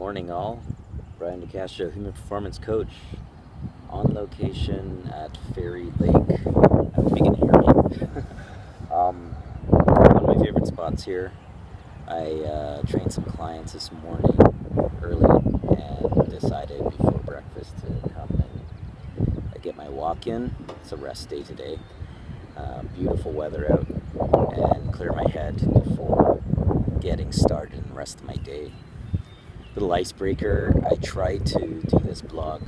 Morning all. Brian DeCastro, Human Performance Coach, on location at Fairy Lake. I hope you can hear me. One of my favorite spots here. I trained some clients this morning early and decided before breakfast to come and get my walk in. It's a rest day today. Beautiful weather out, and clear my head before getting started in the rest of my day. Little icebreaker, I tried to do this blog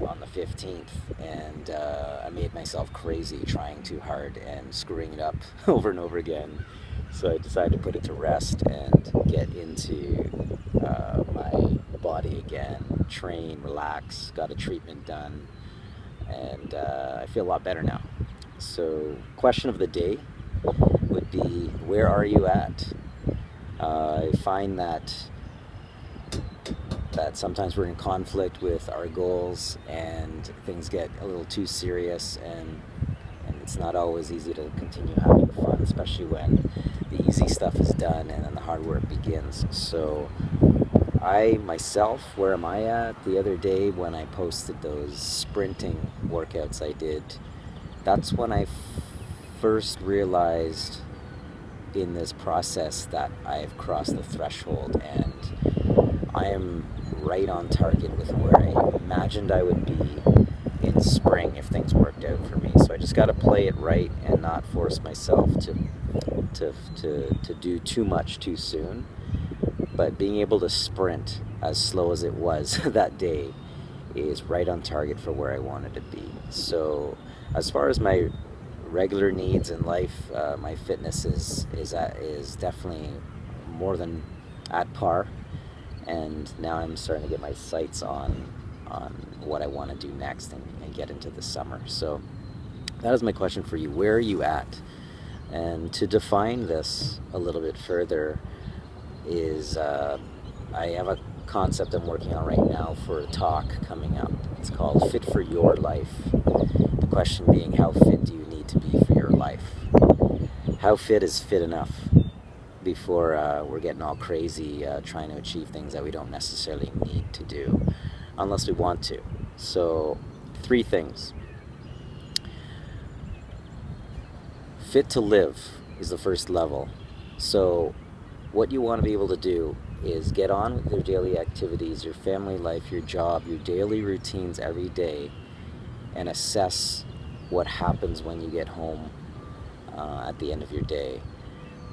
on the 15th, and I made myself crazy trying too hard and screwing it up over and over again. So I decided to put it to rest and get into my body again, train, relax, got a treatment done, and I feel a lot better now. So question of the day would be, where are you at? I find that sometimes we're in conflict with our goals and things get a little too serious, and it's not always easy to continue having fun, especially when the easy stuff is done and then the hard work begins. So I myself, where am I at? The other day when I posted those sprinting workouts I did, that's when I first realized in this process that I've crossed the threshold, and I am right on target with where I imagined I would be in spring if things worked out for me. So I just got to play it right and not force myself to do too much too soon. But being able to sprint as slow as it was that day is right on target for where I wanted to be. So as far as my regular needs in life, my fitness is definitely more than at par. And now I'm starting to get my sights on what I want to do next and get into the summer. So that is my question for you. Where are you at? And to define this a little bit further is I have a concept I'm working on right now for a talk coming up. It's called Fit for Your Life. The question being, how fit do you need to be for your life? How fit is fit enough before we're getting all crazy trying to achieve things that we don't necessarily need to do unless we want to. So 3 things. Fit to live is the first level. So what you want to be able to do is get on with your daily activities, your family life, your job, your daily routines every day, and assess what happens when you get home at the end of your day.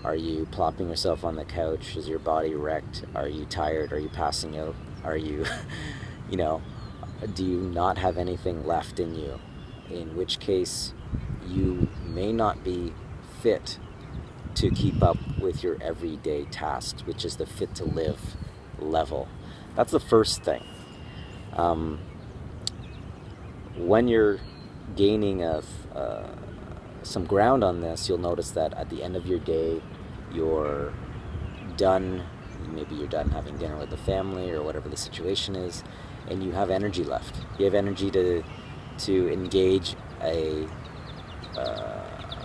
Are you plopping yourself on the couch? Is your body wrecked? Are you tired? Are you passing out? Are you, do you not have anything left in you? In which case, you may not be fit to keep up with your everyday tasks, which is the fit to live level. That's the first thing. When you're gaining some ground on this, you'll notice that at the end of your day, you're done. Maybe you're done having dinner with the family or whatever the situation is, and you have energy left. You have energy to engage a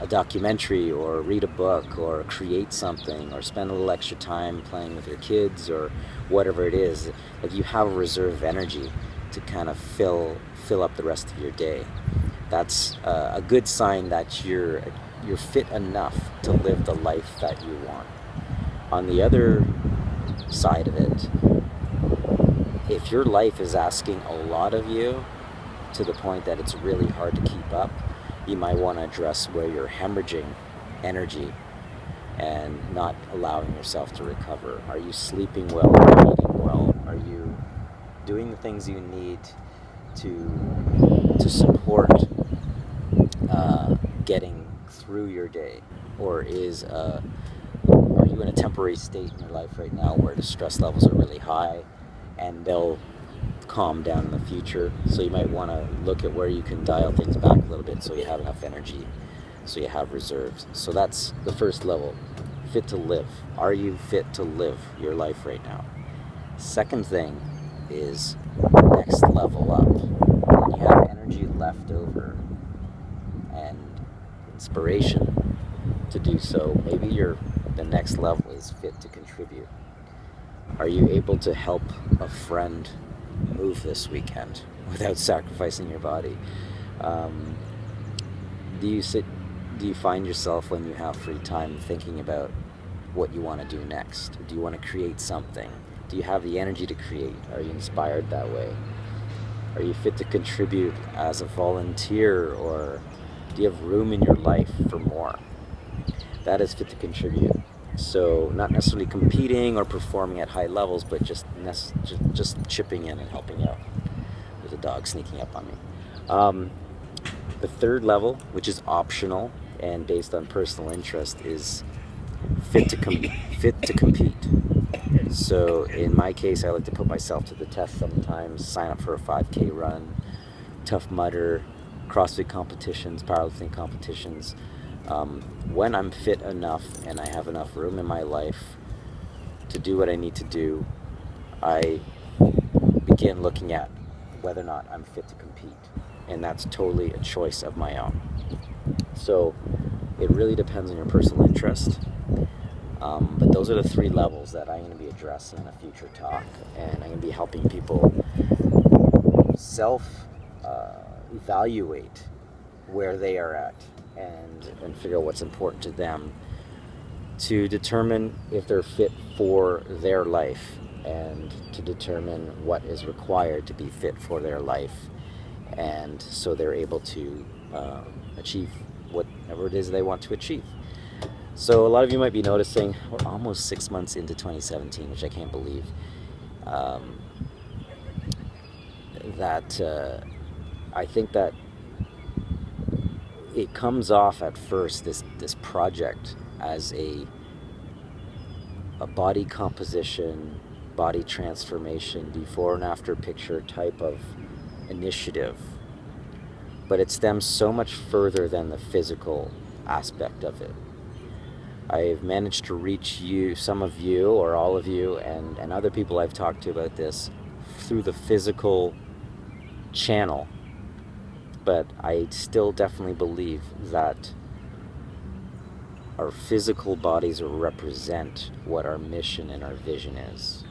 documentary, or read a book, or create something, or spend a little extra time playing with your kids, or whatever it is. Like, you have a reserve of energy to kind of fill up the rest of your day. That's a good sign that you're fit enough to live the life that you want. On the other side of it, if your life is asking a lot of you to the point that it's really hard to keep up, you might want to address where you're hemorrhaging energy and not allowing yourself to recover. Are you sleeping well? Are you eating well? Are you doing the things you need to support getting through your day? Or are you in a temporary state in your life right now where the stress levels are really high and they'll calm down in the future? So you might want to look at where you can dial things back a little bit so you have enough energy, so you have reserves. So that's the first level. Fit to live. Are you fit to live your life right now? Second thing is next level up. When you have energy left over and inspiration to do so, maybe the next level is fit to contribute. Are you able to help a friend move this weekend without sacrificing your body? Um, do you sit? Do you find yourself when you have free time thinking about what you want to do next? Do you want to create something? Do you have the energy to create? Are you inspired that way? Are you fit to contribute as a volunteer, or do you have room in your life for more? That is fit to contribute. So not necessarily competing or performing at high levels, but just chipping in and helping out. There's a dog sneaking up on me. The third level, which is optional and based on personal interest, is fit to compete. So in my case, I like to put myself to the test sometimes, sign up for a 5K run, Tough Mudder, CrossFit competitions, powerlifting competitions. When I'm fit enough and I have enough room in my life to do what I need to do, I begin looking at whether or not I'm fit to compete. And that's totally a choice of my own. So it really depends on your personal interest. But those are the three levels that I'm going to be addressing in a future talk. And I'm going to be helping people self-evaluate where they are at and figure out what's important to them to determine if they're fit for their life and to determine what is required to be fit for their life, and so they're able to achieve whatever it is they want to achieve. So a lot of you might be noticing we're almost 6 months into 2017, which I can't believe. I think that it comes off at first, this project, as a body composition, body transformation, before and after picture type of initiative. But it stems so much further than the physical aspect of it. I've managed to reach you, some of you, or all of you, and other people I've talked to about this through the physical channel. But I still definitely believe that our physical bodies represent what our mission and our vision is.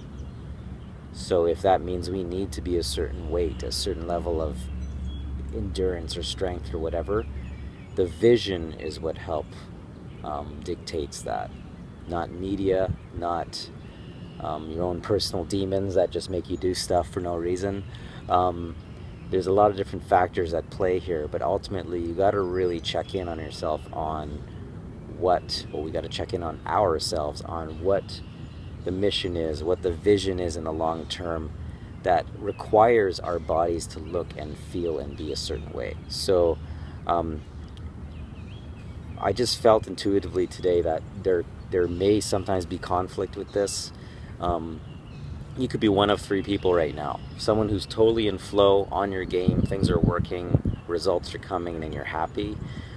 So if that means we need to be a certain weight, a certain level of endurance or strength or whatever, the vision is what dictates that. Not media, not your own personal demons that just make you do stuff for no reason. There's a lot of different factors at play here, but ultimately you got to really check in on yourself on we got to check in on ourselves on what the mission is, what the vision is in the long term that requires our bodies to look and feel and be a certain way. So I just felt intuitively today that there may sometimes be conflict with this. You could be one of three people right now. Someone who's totally in flow, on your game, things are working, results are coming, and you're happy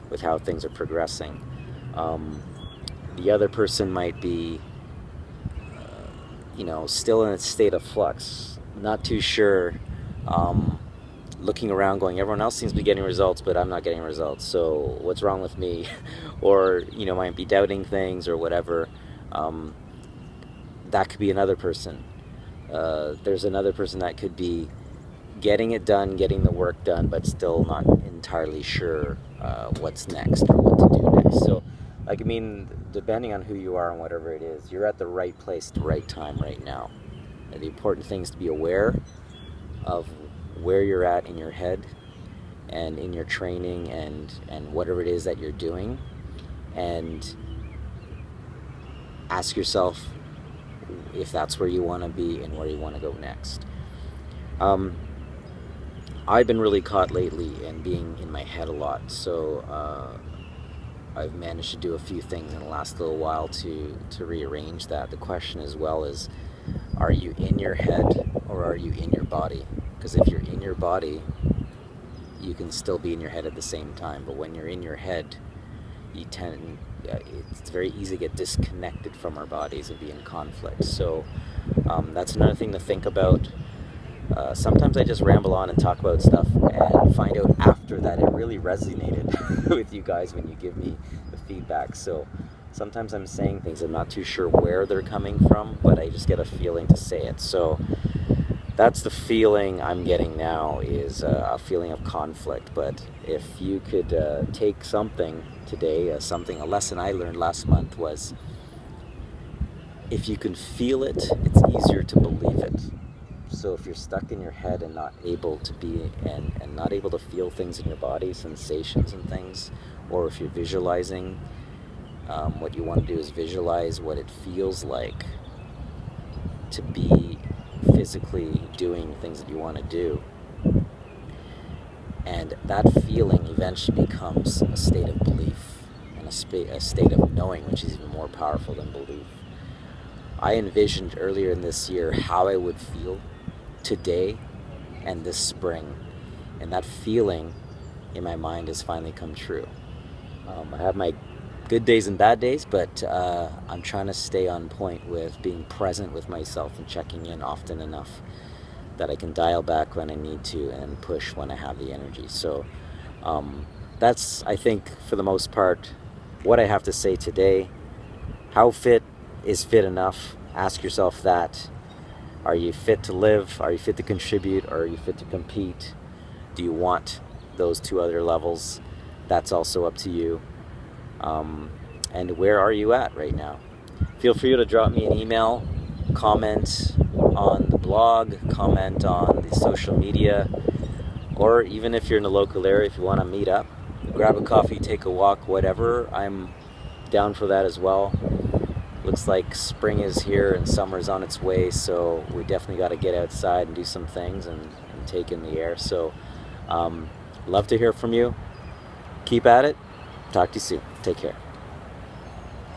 with how things are progressing. The other person might be, still in a state of flux, not too sure, looking around going, everyone else seems to be getting results, but I'm not getting results, so what's wrong with me? Or, might be doubting things or whatever. That could be another person. There's another person that could be getting it done, getting the work done, but still not entirely sure what's next or what to do next. So, depending on who you are and whatever it is, you're at the right place at the right time right now. And the important thing is to be aware of where you're at in your head and in your training and whatever it is that you're doing, and ask yourself if that's where you want to be and where you want to go next. I've been really caught lately in being in my head a lot, so I've managed to do a few things in the last little while to rearrange that. The question as well is, are you in your head or are you in your body? Because if you're in your body, you can still be in your head at the same time. But when you're in your head, it's very easy to get disconnected from our bodies and be in conflict. So that's another thing to think about. Sometimes I just ramble on and talk about stuff and find out after that it really resonated with you guys when you give me the feedback. So Sometimes I'm saying things, I'm not too sure where they're coming from, but I just get a feeling to say it. So that's the feeling I'm getting now, is a feeling of conflict. But if you could take something today, a lesson I learned last month was, if you can feel it, it's easier to believe it. So if you're stuck in your head and not able to be, and not able to feel things in your body, sensations and things, or if you're visualizing, what you want to do is visualize what it feels like to be physically doing things that you want to do. And that feeling eventually becomes a state of belief, and a state of knowing, which is even more powerful than belief. I envisioned earlier in this year how I would feel today and this spring, and that feeling in my mind has finally come true. I have my good days and bad days, but I'm trying to stay on point with being present with myself and checking in often enough that I can dial back when I need to and push when I have the energy. So that's, I think, for the most part, what I have to say today. How fit is fit enough? Ask yourself that. Are you fit to live? Are you fit to contribute? Or are you fit to compete? Do you want those two other levels? That's also up to you. And where are you at right now? Feel free to drop me an email, comment on the blog, comment on the social media, or even if you're in the local area, if you want to meet up, grab a coffee, take a walk, whatever, I'm down for that as well. Looks like spring is here and summer's on its way, so we definitely got to get outside and do some things and take in the air. So love to hear from you. Keep at it. Talk to you soon. Take care.